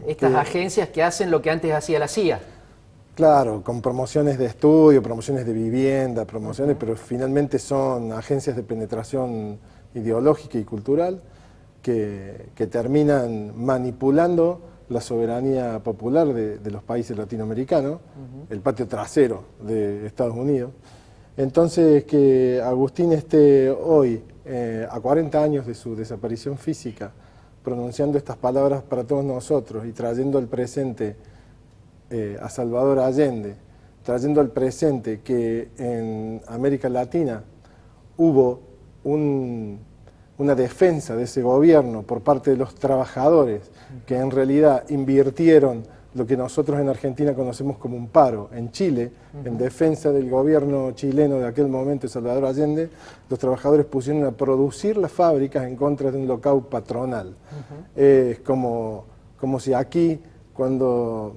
Estas agencias que hacen lo que antes hacía la CIA. Claro, con promociones de estudio, promociones de vivienda, promociones, pero finalmente son agencias de penetración ideológica y cultural que terminan manipulando la soberanía popular de los países latinoamericanos, el patio trasero de Estados Unidos. Entonces, que Agustín esté hoy, a 40 años de su desaparición física, pronunciando estas palabras para todos nosotros y trayendo al presente a Salvador Allende, trayendo al presente que en América Latina hubo una defensa de ese gobierno por parte de los trabajadores que en realidad invirtieron lo que nosotros en Argentina conocemos como un paro. En Chile, en defensa del gobierno chileno de aquel momento, Salvador Allende, los trabajadores pusieron a producir las fábricas en contra de un lockout patronal. Es como si aquí, cuando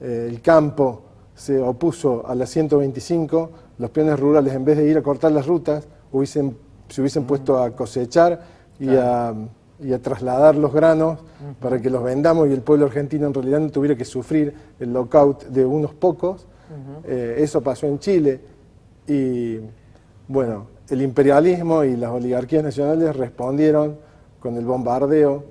el campo se opuso a la 125, los peones rurales, en vez de ir a cortar las rutas, se hubiesen puesto a cosechar y a trasladar los granos para que los vendamos y el pueblo argentino en realidad no tuviera que sufrir el lockout de unos pocos. Eso pasó en Chile y bueno, el imperialismo y las oligarquías nacionales respondieron con el bombardeo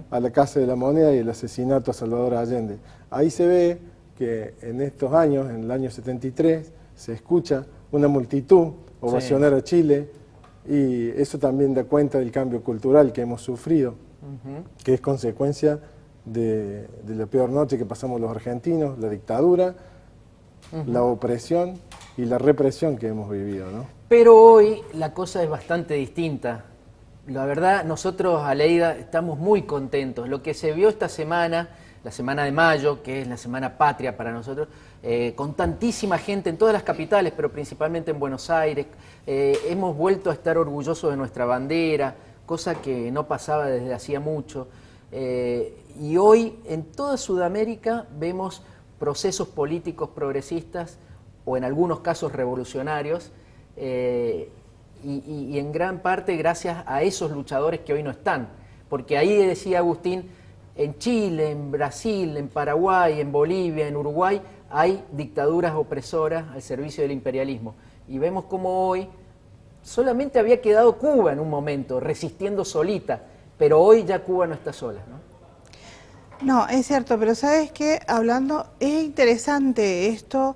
a la Casa de la Moneda y el asesinato a Salvador Allende. Ahí se ve que en estos años, en el año 73, se escucha una multitud ovacionar a Chile, y eso también da cuenta del cambio cultural que hemos sufrido, que es consecuencia de la peor noche que pasamos los argentinos, la dictadura, la opresión y la represión que hemos vivido, ¿no? Pero hoy la cosa es bastante distinta. La verdad, nosotros, Aleida, estamos muy contentos. Lo que se vio esta semana, la semana de mayo, que es la semana patria para nosotros, con tantísima gente en todas las capitales, pero principalmente en Buenos Aires, hemos vuelto a estar orgullosos de nuestra bandera, cosa que no pasaba desde hacía mucho. Y hoy en toda Sudamérica vemos procesos políticos progresistas, o en algunos casos revolucionarios, y en gran parte gracias a esos luchadores que hoy no están. Porque ahí decía Agustín, en Chile, en Brasil, en Paraguay, en Bolivia, en Uruguay, hay dictaduras opresoras al servicio del imperialismo. Y vemos como hoy solamente había quedado Cuba en un momento, resistiendo solita, pero hoy ya Cuba no está sola, ¿no? No, es cierto, pero ¿sabes qué? Hablando, es interesante esto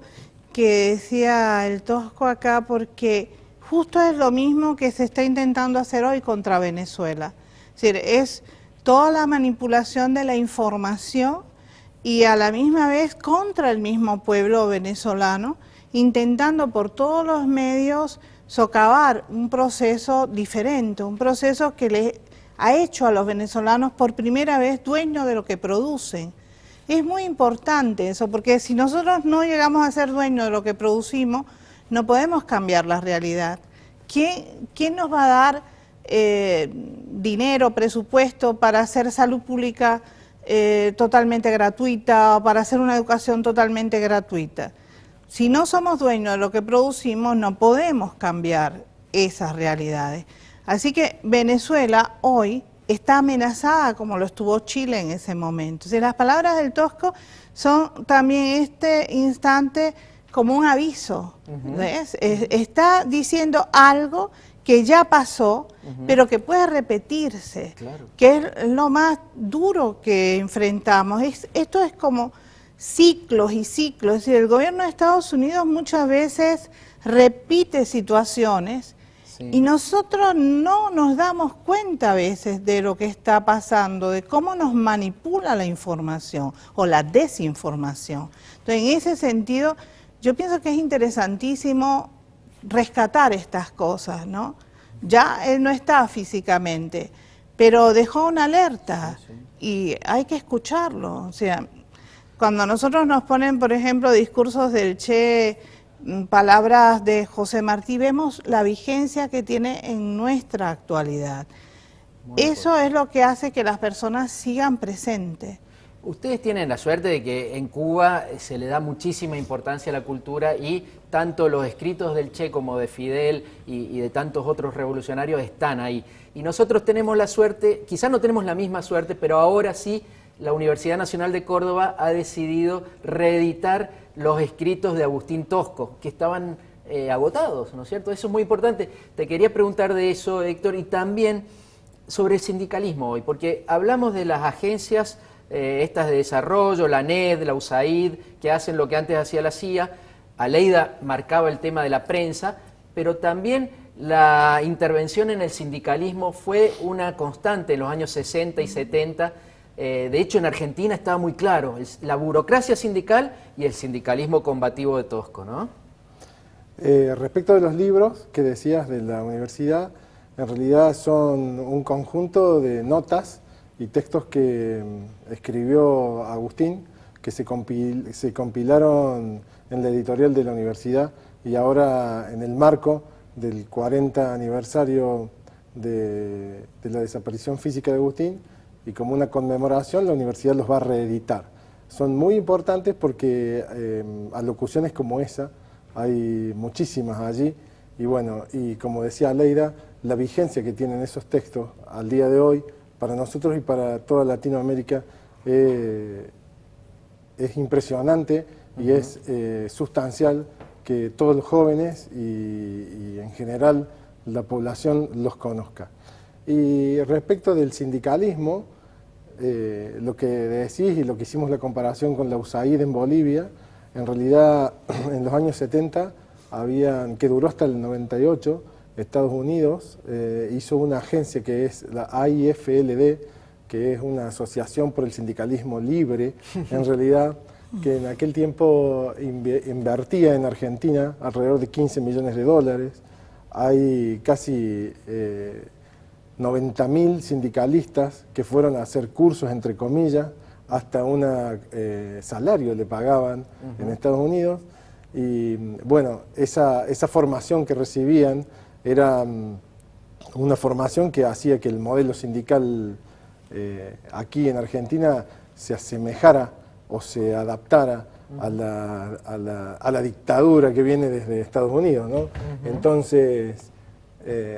que decía el Tosco acá, porque justo es lo mismo que se está intentando hacer hoy contra Venezuela. Es decir, es toda la manipulación de la información y a la misma vez contra el mismo pueblo venezolano, intentando por todos los medios socavar un proceso diferente, un proceso que le ha hecho a los venezolanos por primera vez dueños de lo que producen. Es muy importante eso, porque si nosotros no llegamos a ser dueños de lo que producimos, no podemos cambiar la realidad. ¿Quién nos va a dar dinero, presupuesto para hacer salud pública totalmente gratuita o para hacer una educación totalmente gratuita? Si no somos dueños de lo que producimos, no podemos cambiar esas realidades. Así que Venezuela hoy está amenazada como lo estuvo Chile en ese momento. O sea, las palabras del Tosco son también este instante como un aviso, ¿ves? Está diciendo algo que ya pasó, pero que puede repetirse, que es lo más duro que enfrentamos. Esto es como ciclos y ciclos. Es decir, el gobierno de Estados Unidos muchas veces repite situaciones y nosotros no nos damos cuenta a veces de lo que está pasando, de cómo nos manipula la información o la desinformación. Entonces, en ese sentido, yo pienso que es interesantísimo rescatar estas cosas, ¿no? Ya él no está físicamente, pero dejó una alerta y hay que escucharlo. O sea, cuando nosotros nos ponen, por ejemplo, discursos del Che, palabras de José Martí, vemos la vigencia que tiene en nuestra actualidad. Eso es lo que hace que las personas sigan presentes. Ustedes tienen la suerte de que en Cuba se le da muchísima importancia a la cultura y tanto los escritos del Che como de Fidel y de tantos otros revolucionarios están ahí. Y nosotros tenemos la suerte, quizás no tenemos la misma suerte, pero ahora sí la Universidad Nacional de Córdoba ha decidido reeditar los escritos de Agustín Tosco, que estaban agotados, ¿no es cierto? Eso es muy importante. Te quería preguntar de eso, Héctor, y también sobre el sindicalismo hoy, porque hablamos de las agencias estas de desarrollo, la ANED, la USAID, que hacen lo que antes hacía la CIA. Aleida marcaba el tema de la prensa, pero también la intervención en el sindicalismo fue una constante en los años 60 y 70. De hecho, en Argentina estaba muy claro, la burocracia sindical y el sindicalismo combativo de Tosco, ¿no? Respecto de los libros que decías de la universidad, en realidad son un conjunto de notas y textos que escribió Agustín, que se compilaron en la editorial de la universidad, y ahora en el marco del 40 aniversario de la desaparición física de Agustín, y como una conmemoración la universidad los va a reeditar. Son muy importantes porque alocuciones como esa hay muchísimas allí, y bueno, y como decía Aleida, la vigencia que tienen esos textos al día de hoy para nosotros y para toda Latinoamérica es impresionante y es sustancial que todos los jóvenes y en general la población los conozca. Y respecto del sindicalismo, lo que decís y lo que hicimos la comparación con la USAID en Bolivia, en realidad en los años 70, que duró hasta el 98, Estados Unidos hizo una agencia que es la AIFLD, que es una asociación por el sindicalismo libre, en realidad, que en aquel tiempo invertía en Argentina alrededor de 15 millones de dólares. Hay casi 90.000 sindicalistas que fueron a hacer cursos, entre comillas, hasta un salario le pagaban en Estados Unidos. Y bueno, esa formación que recibían era una formación que hacía que el modelo sindical aquí en Argentina se asemejara o se adaptara a la dictadura que viene desde Estados Unidos, ¿no? Entonces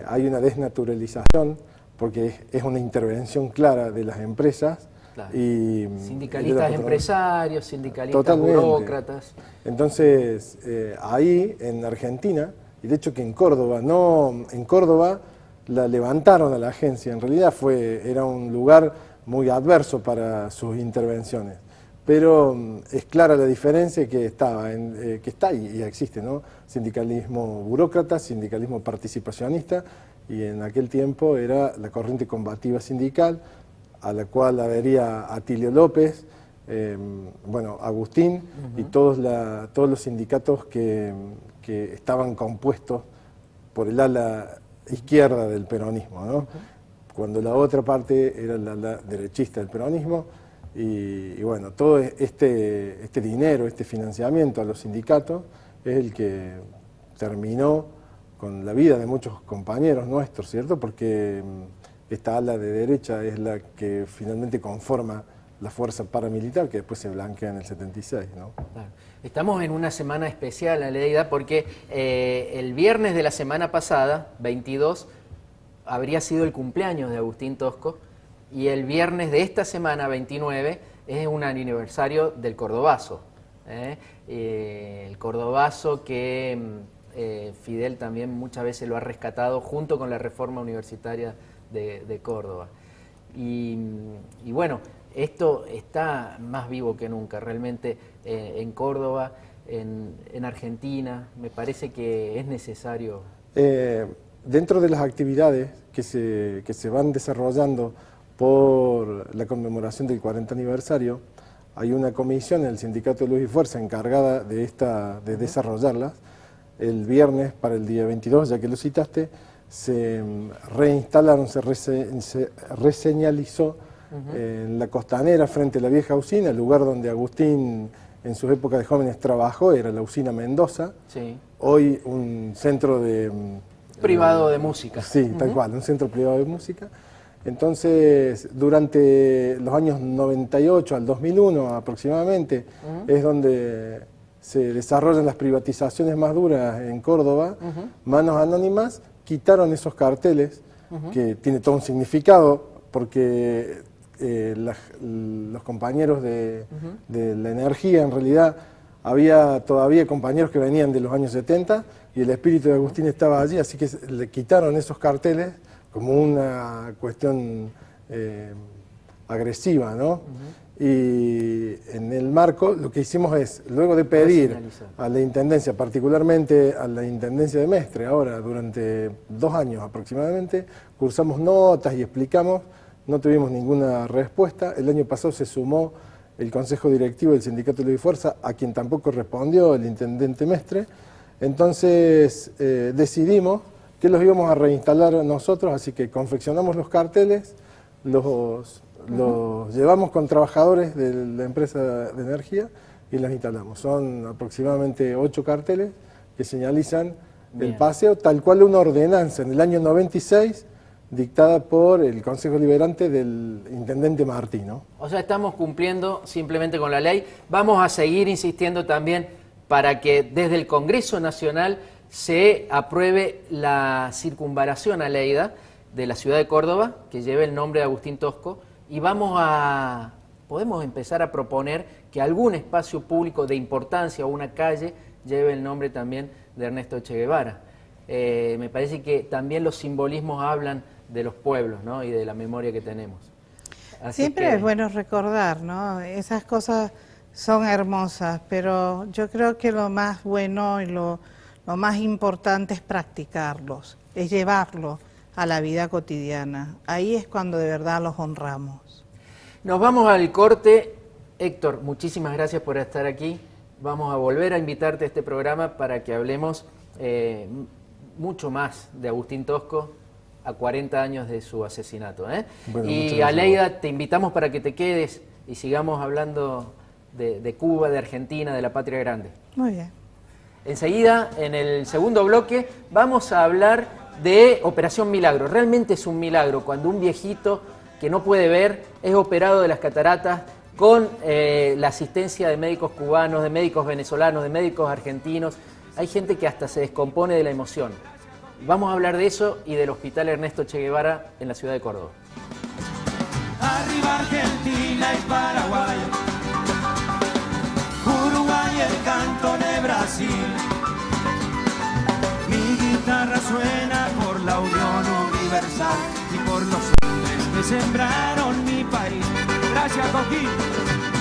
hay una desnaturalización porque es una intervención clara de las empresas. Claro. Y sindicalistas empresarios, sindicalistas burócratas. Entonces, ahí en Argentina, y de hecho que en Córdoba, en Córdoba la levantaron a la agencia, en realidad era un lugar muy adverso para sus intervenciones. Pero es clara la diferencia que está y existe, ¿no? Sindicalismo burócrata, sindicalismo participacionista, y en aquel tiempo era la corriente combativa sindical, a la cual adhería Atilio López, Agustín y todos los sindicatos que estaban compuestos por el ala izquierda del peronismo, ¿no? Cuando la otra parte era la ala derechista del peronismo, y bueno, todo este dinero, este financiamiento a los sindicatos es el que terminó con la vida de muchos compañeros nuestros, ¿cierto? Porque esta ala de derecha es la que finalmente conforma la fuerza paramilitar que después se blanquea en el 76, ¿no? Claro. Estamos en una semana especial, Aleida, porque el viernes de la semana pasada, 22, habría sido el cumpleaños de Agustín Tosco, y el viernes de esta semana, 29, es un aniversario del Cordobazo. El Cordobazo que Fidel también muchas veces lo ha rescatado junto con la reforma universitaria de Córdoba. Y bueno, esto está más vivo que nunca, realmente en Córdoba, en Argentina, me parece que es necesario. Dentro de las actividades que se van desarrollando por la conmemoración del 40 aniversario, hay una comisión en el Sindicato de Luz y Fuerza encargada de desarrollarlas. El viernes, para el día 22, ya que lo citaste, se reinstalaron, se reseñalizó en la Costanera, frente a la vieja usina, el lugar donde Agustín en sus épocas de jóvenes trabajó, era la usina Mendoza. Sí. Hoy un centro privado de música. Sí, tal cual, un centro privado de música. Entonces, durante los años 98 al 2001 aproximadamente, es donde se desarrollan las privatizaciones más duras en Córdoba. Manos Anónimas quitaron esos carteles, que tiene todo un significado, porque los compañeros de la energía, en realidad había todavía compañeros que venían de los años 70 y el espíritu de Agustín estaba allí, así que le quitaron esos carteles como una cuestión agresiva, ¿no? Y en el marco lo que hicimos es, luego de pedir a la Intendencia, particularmente a la Intendencia de Mestre, ahora durante 2 años aproximadamente, cursamos notas y explicamos, no tuvimos ninguna respuesta. El año pasado se sumó el Consejo Directivo del Sindicato de Luz y Fuerza, a quien tampoco respondió el Intendente Mestre. Entonces decidimos que los íbamos a reinstalar nosotros, así que confeccionamos los carteles, los llevamos con trabajadores de la empresa de energía y los instalamos. Son aproximadamente 8 carteles que señalizan el paseo, tal cual una ordenanza en el año 96 dictada por el Consejo Liberante del Intendente Martino. O sea, estamos cumpliendo simplemente con la ley. Vamos a seguir insistiendo también para que desde el Congreso Nacional se apruebe la circunvalación a Lleida de la ciudad de Córdoba, que lleve el nombre de Agustín Tosco, y podemos empezar a proponer que algún espacio público de importancia o una calle lleve el nombre también de Ernesto Che Guevara. Me parece que también los simbolismos hablan de los pueblos, ¿no? Y de la memoria que tenemos. Así Siempre es bueno recordar, ¿no? Esas cosas son hermosas, pero yo creo que lo más bueno y lo más importante es practicarlos, es llevarlos a la vida cotidiana. Ahí es cuando de verdad los honramos. Nos vamos al corte. Héctor, muchísimas gracias por estar aquí. Vamos a volver a invitarte a este programa para que hablemos mucho más de Agustín Tosco a 40 años de su asesinato. Bueno, y a Lleida te invitamos para que te quedes y sigamos hablando de Cuba, de Argentina, de la patria grande. Muy bien. Enseguida, en el segundo bloque, vamos a hablar de Operación Milagro. Realmente es un milagro cuando un viejito que no puede ver es operado de las cataratas con la asistencia de médicos cubanos, de médicos venezolanos, de médicos argentinos. Hay gente que hasta se descompone de la emoción. Vamos a hablar de eso y del Hospital Ernesto Che Guevara en la ciudad de Córdoba. Arriba Argentina y Paraguay, Uruguay, el canto de Brasil. Mi guitarra suena por la unión universal y por los hombres que sembraron mi país. Gracias, Coquín.